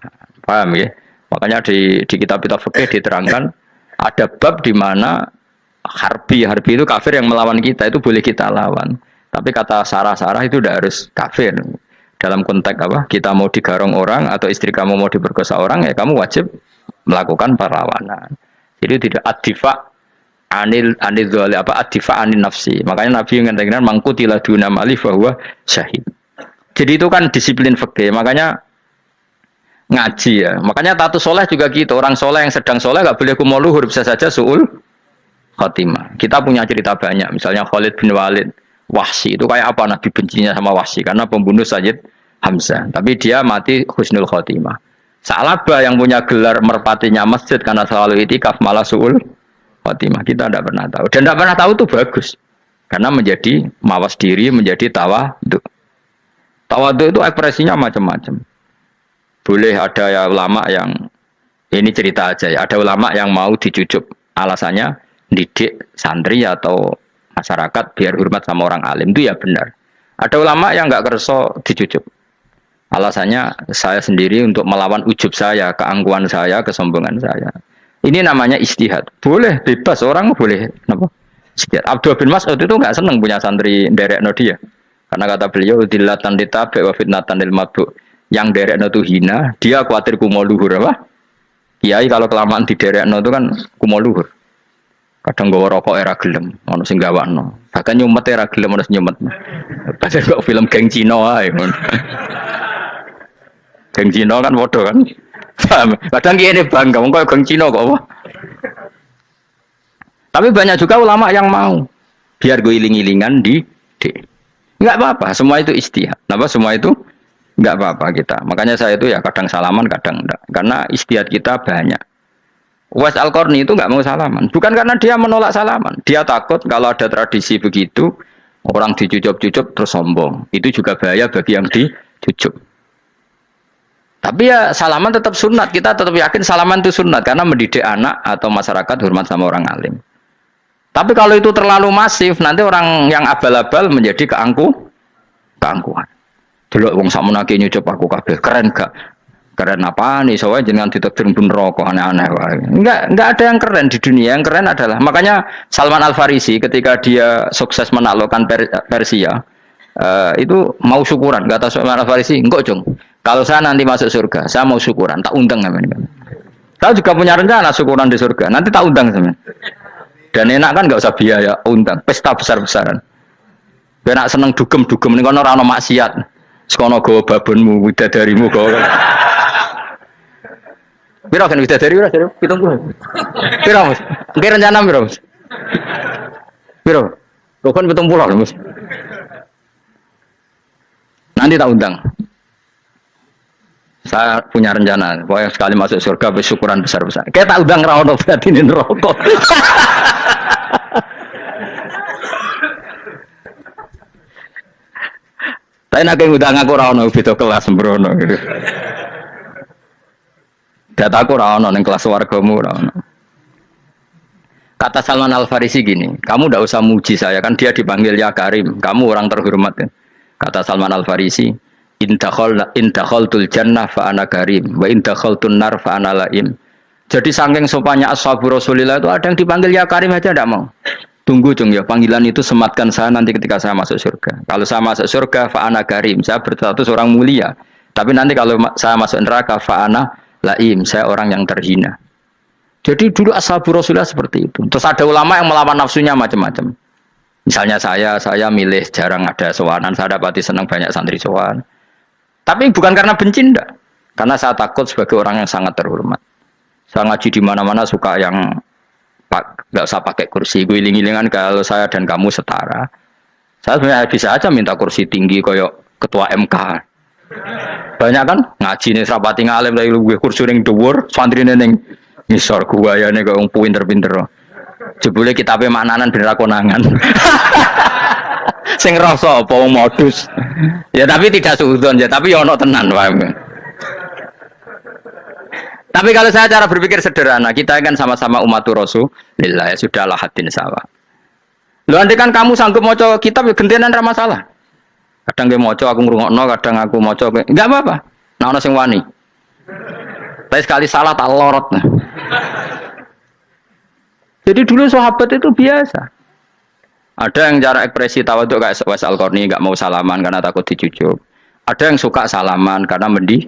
Paham ya? Makanya di kitab-kitab fikih diterangkan ada bab di mana harbi itu kafir yang melawan kita itu boleh kita lawan. Tapi kata sarah itu udah harus kafir. Dalam konteks apa? Kita mau digarong orang atau istri kamu mau diperkosa orang, ya kamu wajib melakukan perlawanan. Jadi tidak adifa anil dzali apa adifa anin nafsi. Makanya Nabi mengatakan mangkutila duna mali bahwa syahid. Jadi itu kan disiplin fikih. Makanya ngaji ya. Makanya tatu soleh juga gitu. Orang soleh yang sedang soleh nggak boleh kumul luhur, bisa saja suul khotimah. Kita punya cerita banyak. Misalnya Khalid bin Walid, Wahsy itu kayak apa Nabi bencinya sama Wahsy karena pembunuh Sayyid Hamzah. Tapi dia mati husnul khotimah. Sa'labah yang punya gelar merpatinya masjid karena selalu itikaf malah suul khotimah. Kita tidak pernah tahu. Dan tidak pernah tahu itu bagus. Karena menjadi mawas diri, menjadi tawadhu. Tawadhu itu ekspresinya macam-macam. Boleh ada ya ulama yang ini cerita aja ya. Ada ulama yang mau dicucup, alasannya didik santri atau masyarakat biar hormat sama orang alim, itu ya benar. Ada ulama yang nggak kerso dicucup, alasannya saya sendiri untuk melawan ujub saya, keangkuhan saya, kesombongan saya. Ini namanya ijtihad. Boleh bebas orang boleh apa? Abdul bin Mas'ud itu nggak seneng punya santri nderekno dia. Karena kata beliau dilatan ditabe wa fitnatan lil mabuk. Yang derekno itu hina, dia khawatir kumo luhur apa? Kiai kalau kelamaan di derekno itu kan kumo luhur. Kadang gawa rokok era gelem, ono sing gawakno. Bahkan nyumet era gelem ono nyumet. Padahal kok film geng Cina ae ngono. Geng Cina kan bodoh kan. Kadang kene bangga wong kok geng Cina kok apa? Tapi banyak juga ulama yang mau biar gue iling-ilingan di enggak apa-apa, semua itu ijtihad. Napa semua itu enggak apa-apa kita. Makanya saya itu ya kadang salaman, kadang enggak. Karena ijtihad kita banyak. Uwais Al-Qarni itu enggak mau salaman. Bukan karena dia menolak salaman. Dia takut kalau ada tradisi begitu, orang dicucup-cucup terus sombong. Itu juga bahaya bagi yang dicucup. Tapi ya salaman tetap sunat. Kita tetap yakin salaman itu sunat. Karena mendidik anak atau masyarakat hormat sama orang alim. Tapi kalau itu terlalu masif, nanti orang yang abal-abal menjadi keangkuhan. Delok wong sakmenake nyucup aku kabeh, keren gak? Keren apa nih? Soalnya jenengan ditakdir pun rokok aneh-aneh wae. Enggak ada yang keren di dunia. Yang keren adalah makanya Salman Al Farisi ketika dia sukses menaklukkan Persia, itu mau syukuran. Kata Salman Al Farisi, "Enggak, Jong. Kalau saya nanti masuk surga, saya mau syukuran, tak undang sampean." Saya juga punya rencana syukuran di surga. Nanti tak undang sampean. Dan enak kan nggak usah biaya undang, pesta besar-besaran. Enak seneng dugem-dugem ini kan orang maksiat. Sekono go babonmu, widadarimu go. Piro kan widadari ora jare 70. Piro Mas? Nggih rencana piro Mas? Piro? Kok kan 70 Mas. Nanti tak undang. Saya punya rencana, pokoknya sekali masuk surga bersyukuran besar-besar. Kayak tak undang ra ono berarti ning neraka. Tapi nak ngundang aku ra ono beda kelas sembrono gitu. Dataku ra ono ning kelas wargamu ra ono. Kata Salman Al Farisi gini, kamu ndak usah muji saya kan dia dipanggil ya Karim, kamu orang terhormat. Ya. Kata Salman Al Farisi, in dakhaltul jannah fa ana karim wa in dakhaltun nar fa ana laim. Jadi saking sopannya ashabu Rasulillah itu ada yang dipanggil ya Karim aja enggak mau. Tunggu Jung ya, panggilan itu sematkan saya nanti ketika saya masuk surga. Kalau saya masuk surga fa ana karim, saya berstatus orang mulia. Tapi nanti kalau saya masuk neraka fa ana laim, saya orang yang terhina. Jadi dulu ashabu Rasulillah seperti itu. Terus ada ulama yang melawan nafsunya macam-macam. Misalnya saya milih jarang ada sowanan, saya dapati senang banyak santri sowan. Tapi bukan karena benci enggak. Karena saya takut sebagai orang yang sangat terhormat. Saya ngaji di mana-mana suka yang enggak usah pakai kursi, guling-gilingan kalau saya dan kamu setara. Saya sebenarnya bisa aja minta kursi tinggi koyok ketua MK. Banyak kan ngaji nih serapati ngalim dari gue kursi ning dhuwur, santri ning ngisor guayane kok wong pinter-pinter. Jebule kitabe maknanan ben ra konangan. Sing rasa apa modus. Ya tapi tidak suudzon ya, tapi ya ono tenan paham. Tapi kalau saya cara berpikir sederhana, kita kan sama-sama umatur Rasulullah, ya sudahlah hadin sawa. Lho andai kan kamu sanggup maca kitab ya gentenan ra masalah. Kadang ge maca aku ngrungokno, kadang aku maca enggak apa-apa. Nah ono sing wani. Tapi sekali salah tak lorot. Nah. Jadi dulu sahabat itu biasa. Ada yang cara ekspresi tawadhu kayak Uwais Al-Qarni enggak mau salaman karena takut dicucup. Ada yang suka salaman karena mendidik.